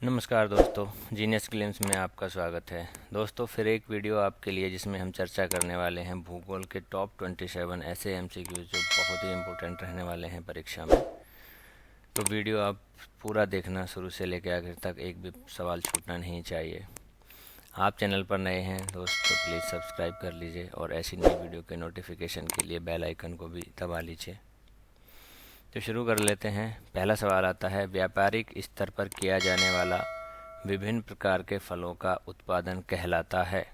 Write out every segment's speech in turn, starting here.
नमस्कार दोस्तों, genius claims में आपका स्वागत है। दोस्तों, फिर एक वीडियो आपके लिए जिसमें हम चर्चा करने वाले हैं भूगोल के टॉप 27 ऐसे एमसीक्यूज जो बहुत ही इम्पोर्टेंट रहने वाले हैं परीक्षा में। तो वीडियो आप पूरा देखना, शुरू से लेकर आखिर तक, एक भी सवाल छूटना नहीं चाहिए। आप चैनल पर नए हैं दोस्तों, प्लीज़ सब्सक्राइब कर लीजिए और ऐसी नई वीडियो के नोटिफिकेशन के लिए बेल आइकन को भी दबा लीजिए। तो शुरू कर लेते हैं। पहला सवाल आता है, व्यापारिक स्तर पर किया जाने वाला विभिन्न प्रकार के फलों का उत्पादन कहलाता है?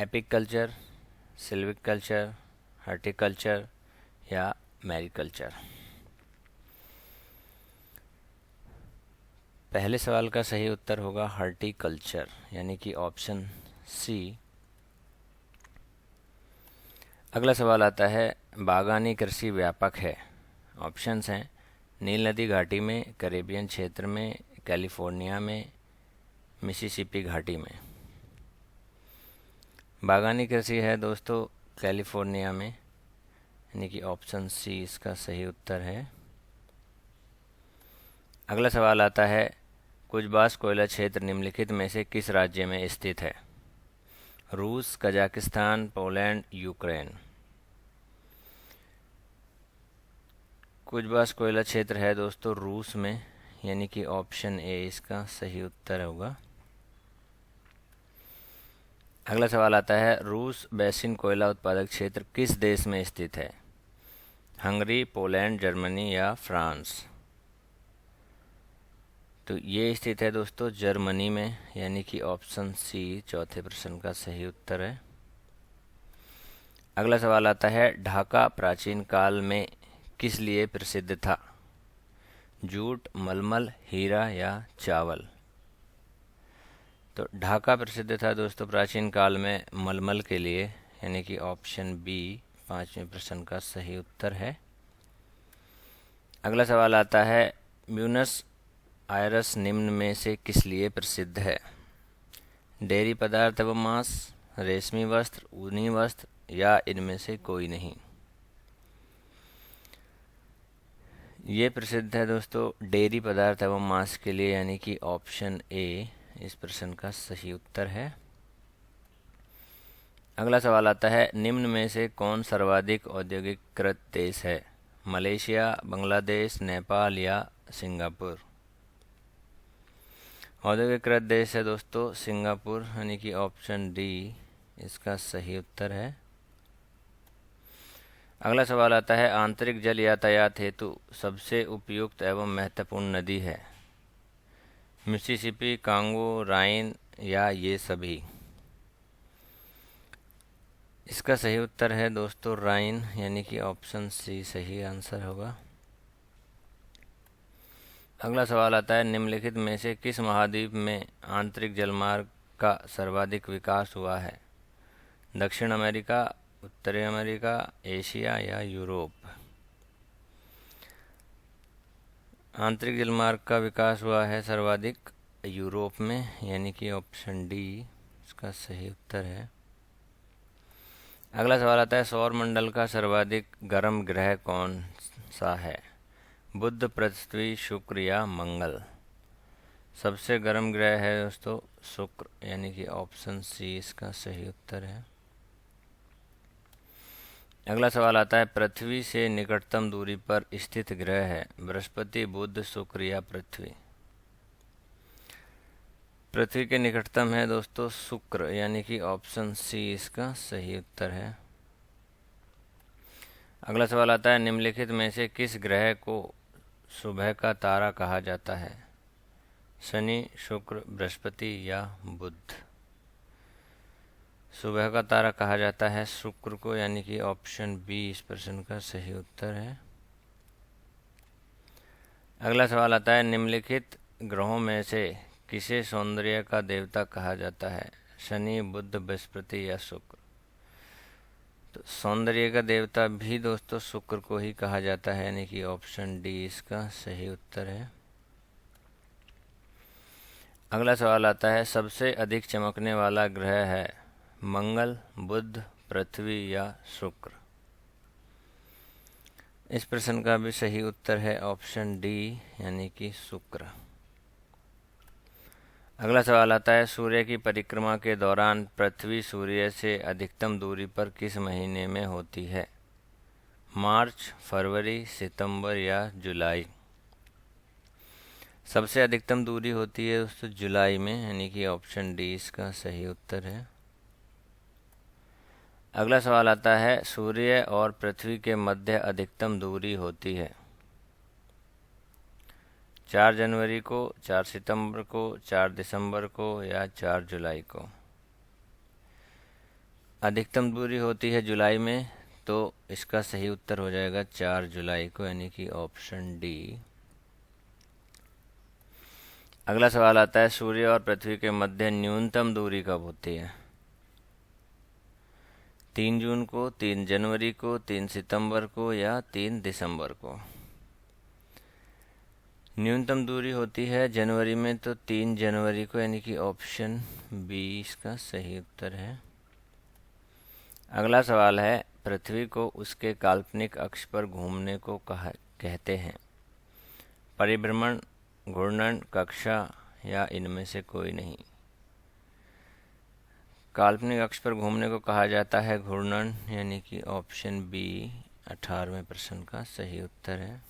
एपिकल्चर, सिल्विकल्चर, हॉर्टिकल्चर या मैरीकल्चर? पहले सवाल का सही उत्तर होगा हॉर्टिकल्चर, यानी कि ऑप्शन सी। अगला सवाल आता है, बागानी कृषि व्यापक है। ऑप्शंस हैं नील नदी घाटी में, कैरेबियन क्षेत्र में, कैलिफोर्निया में, मिसिसिपी घाटी में। बागानी कृषि है दोस्तों कैलिफोर्निया में, यानी कि ऑप्शन सी इसका सही उत्तर है। अगला सवाल आता है, कुजबास कोयला क्षेत्र निम्नलिखित में से किस राज्य में स्थित है? रूस, कजाकिस्तान, पोलैंड, यूक्रेन। कुजबास कोयला क्षेत्र है दोस्तों रूस में, यानी कि ऑप्शन ए इसका सही उत्तर होगा। अगला सवाल आता है, रूस बेसिन कोयला उत्पादक क्षेत्र किस देश में स्थित है? हंगरी, पोलैंड, जर्मनी या फ्रांस? तो ये स्थित है दोस्तों जर्मनी में, यानी कि ऑप्शन सी चौथे प्रश्न का सही उत्तर है। अगला सवाल आता है, ढाका प्राचीन काल में किस लिए प्रसिद्ध था? जूट, मलमल, हीरा या चावल? तो ढाका प्रसिद्ध था दोस्तों प्राचीन काल में मलमल के लिए, यानी कि ऑप्शन बी पांचवें प्रश्न का सही उत्तर है। अगला सवाल आता है, ब्यूनस आयरस निम्न में से किस लिए प्रसिद्ध है? डेयरी पदार्थ एवं मांस, रेशमी वस्त्र, ऊनी वस्त्र या इनमें से कोई नहीं? ये प्रसिद्ध है दोस्तों डेयरी पदार्थ एवं मांस के लिए, यानी कि ऑप्शन ए इस प्रश्न का सही उत्तर है। अगला सवाल आता है, निम्न में से कौन सर्वाधिक औद्योगिकीकृत देश है? मलेशिया, बांग्लादेश, नेपाल या सिंगापुर? औद्योगिकीकृत देश है दोस्तों सिंगापुर, यानी कि ऑप्शन डी इसका सही उत्तर है। अगला सवाल आता है, आंतरिक जल यातायात हेतु सबसे उपयुक्त एवं महत्वपूर्ण नदी है? मिसिसिपी, कांगो, राइन या ये सभी? इसका सही उत्तर है दोस्तों राइन, यानी कि ऑप्शन सी सही आंसर होगा। अगला सवाल आता है, निम्नलिखित में से किस महाद्वीप में आंतरिक जलमार्ग का सर्वाधिक विकास हुआ है? दक्षिण अमेरिका, उत्तरी अमेरिका, एशिया या यूरोप? आंतरिक जलमार्ग का विकास हुआ है सर्वाधिक यूरोप में, यानी कि ऑप्शन डी इसका सही उत्तर है। अगला सवाल आता है, सौर मंडल का सर्वाधिक गर्म ग्रह कौन सा है? बुध, पृथ्वी, शुक्र या मंगल? सबसे गर्म ग्रह है दोस्तों शुक्र, यानी कि ऑप्शन सी इसका सही उत्तर है। अगला सवाल आता है, पृथ्वी से निकटतम दूरी पर स्थित ग्रह है? बृहस्पति, बुध, शुक्र या पृथ्वी? पृथ्वी के निकटतम है दोस्तों शुक्र, यानी कि ऑप्शन सी इसका सही उत्तर है। अगला सवाल आता है, निम्नलिखित में से किस ग्रह को सुबह का तारा कहा जाता है? शनि, शुक्र, बृहस्पति या बुध? सुबह का तारा कहा जाता है शुक्र को, यानी कि ऑप्शन बी इस प्रश्न का सही उत्तर है। अगला सवाल आता है, निम्नलिखित ग्रहों में से किसे सौंदर्य का देवता कहा जाता है? शनि, बुध, बृहस्पति या शुक्र? तो सौंदर्य का देवता भी दोस्तों शुक्र को ही कहा जाता है, यानी कि ऑप्शन डी इसका सही उत्तर है। अगला सवाल आता है, सबसे अधिक चमकने वाला ग्रह है? मंगल, बुध, पृथ्वी या शुक्र? इस प्रश्न का भी सही उत्तर है ऑप्शन डी यानी कि शुक्र। अगला सवाल आता है, सूर्य की परिक्रमा के दौरान पृथ्वी सूर्य से अधिकतम दूरी पर किस महीने में होती है? मार्च, फरवरी, सितंबर या जुलाई? सबसे अधिकतम दूरी होती है दोस्तों जुलाई में, यानी कि ऑप्शन डी इसका सही उत्तर है। अगला सवाल आता है, सूर्य और पृथ्वी के मध्य अधिकतम दूरी होती है 4 जनवरी को, 4 सितंबर को, 4 दिसंबर को या 4 जुलाई को? अधिकतम दूरी होती है जुलाई में, तो इसका सही उत्तर हो जाएगा 4 जुलाई को, यानी कि ऑप्शन डी। अगला सवाल आता है, सूर्य और पृथ्वी के मध्य न्यूनतम दूरी कब होती है? 3 जून को, 3 जनवरी को, 3 सितंबर को या 3 दिसंबर को? न्यूनतम दूरी होती है जनवरी में, तो 3 जनवरी को, यानी कि ऑप्शन बी इसका सही उत्तर है। अगला सवाल है, पृथ्वी को उसके काल्पनिक अक्ष पर घूमने को कहते हैं? परिभ्रमण, घूर्णन, कक्षा या इनमें से कोई नहीं? काल्पनिक अक्ष पर घूमने को कहा जाता है घूर्णन, यानी कि ऑप्शन बी 18वें प्रश्न का सही उत्तर है।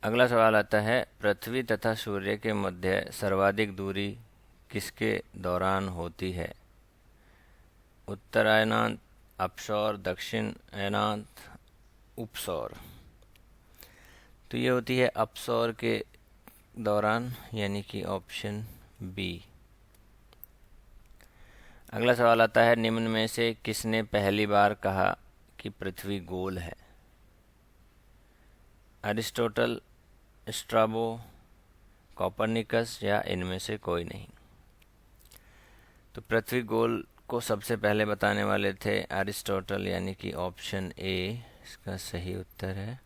अगला सवाल आता है, पृथ्वी तथा सूर्य के मध्य सर्वाधिक दूरी किसके दौरान होती है? उत्तरायणांत, अपसौर, दक्षिण अयनांत, उपसौर? तो ये होती है अपसौर के दौरान, यानी कि ऑप्शन बी। अगला सवाल आता है, निम्न में से किसने पहली बार कहा कि पृथ्वी गोल है? अरिस्टोटल, स्ट्राबो, कोपरनिकस या इनमें से कोई नहीं? तो पृथ्वी गोल को सबसे पहले बताने वाले थे अरिस्टोटल, यानी कि ऑप्शन ए इसका सही उत्तर है।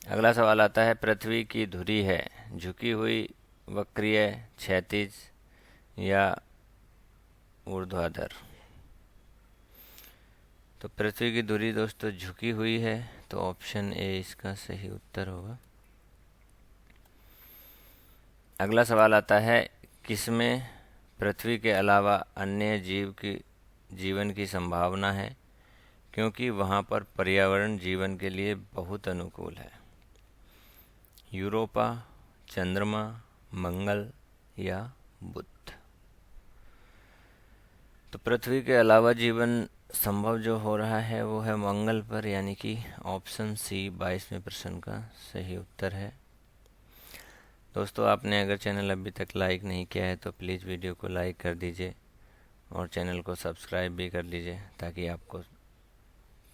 अगला सवाल आता है, पृथ्वी की धुरी है झुकी हुई, वक्रीय, क्षैतिज या ऊर्ध्वाधर? तो पृथ्वी की धुरी दोस्तों झुकी हुई है, तो ऑप्शन ए इसका सही उत्तर होगा। अगला सवाल आता है, किसमें पृथ्वी के अलावा अन्य जीवन की संभावना है, क्योंकि वहाँ पर पर्यावरण जीवन के लिए बहुत अनुकूल है? यूरोपा, चंद्रमा, मंगल या बुध? तो पृथ्वी के अलावा जीवन संभव जो हो रहा है वो है मंगल पर, यानी कि ऑप्शन सी 22वें प्रश्न का सही उत्तर है। दोस्तों, आपने अगर चैनल अभी तक लाइक नहीं किया है तो प्लीज़ वीडियो को लाइक कर दीजिए और चैनल को सब्सक्राइब भी कर लीजिए ताकि आपको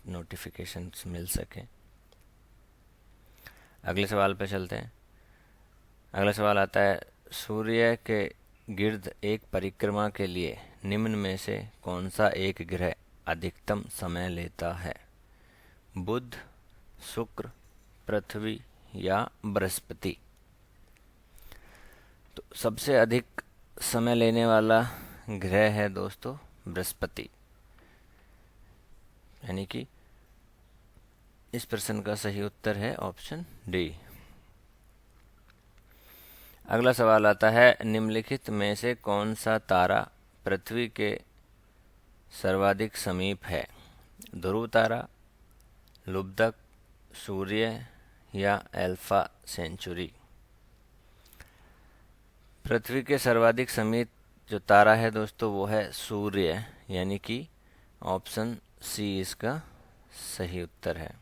नोटिफिकेशंस मिल सके। अगले सवाल पर चलते हैं। अगला सवाल आता है, सूर्य के गिर्द एक परिक्रमा के लिए निम्न में से कौन सा एक ग्रह अधिकतम समय लेता है? बुध, शुक्र, पृथ्वी या बृहस्पति? तो सबसे अधिक समय लेने वाला ग्रह है दोस्तों बृहस्पति, यानी कि इस प्रश्न का सही उत्तर है ऑप्शन डी। अगला सवाल आता है, निम्नलिखित में से कौन सा तारा पृथ्वी के सर्वाधिक समीप है? ध्रुव तारा, लुब्धक, सूर्य या अल्फा सेंचुरी? पृथ्वी के सर्वाधिक समीप जो तारा है दोस्तों वो है सूर्य, यानी कि ऑप्शन सी इसका सही उत्तर है।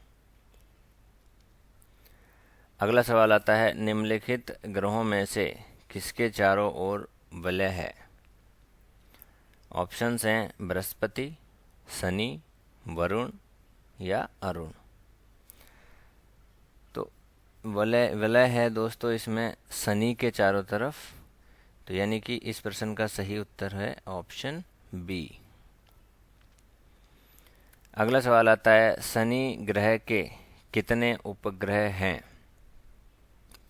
अगला सवाल आता है, निम्नलिखित ग्रहों में से किसके चारों ओर वलय है? ऑप्शंस हैं बृहस्पति, शनि, वरुण या अरुण? तो वलय है दोस्तों इसमें शनि के चारों तरफ, तो यानी कि इस प्रश्न का सही उत्तर है ऑप्शन बी। अगला सवाल आता है, शनि ग्रह के कितने उपग्रह हैं?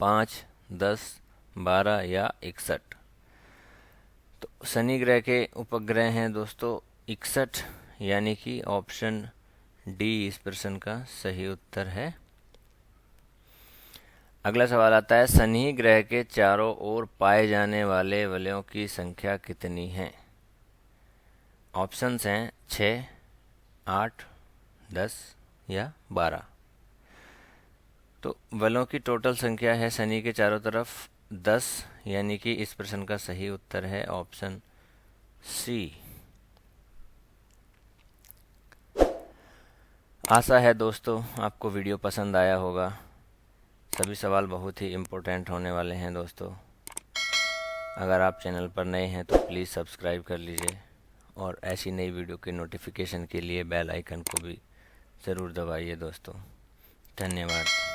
5, 10, 12 या 61? तो शनि ग्रह के उपग्रह हैं दोस्तों 61, यानी कि ऑप्शन डी इस प्रश्न का सही उत्तर है। अगला सवाल आता है, शनि ग्रह के चारों ओर पाए जाने वाले वलयों की संख्या कितनी है? ऑप्शंस हैं 6, 8, 10 या 12। तो वलयों की टोटल संख्या है शनि के चारों तरफ 10, यानी कि इस प्रश्न का सही उत्तर है ऑप्शन सी। आशा है दोस्तों आपको वीडियो पसंद आया होगा। सभी सवाल बहुत ही इम्पोर्टेंट होने वाले हैं दोस्तों। अगर आप चैनल पर नए हैं तो प्लीज़ सब्सक्राइब कर लीजिए और ऐसी नई वीडियो के नोटिफिकेशन के लिए बेल आइकन को भी ज़रूर दबाइए दोस्तों। धन्यवाद।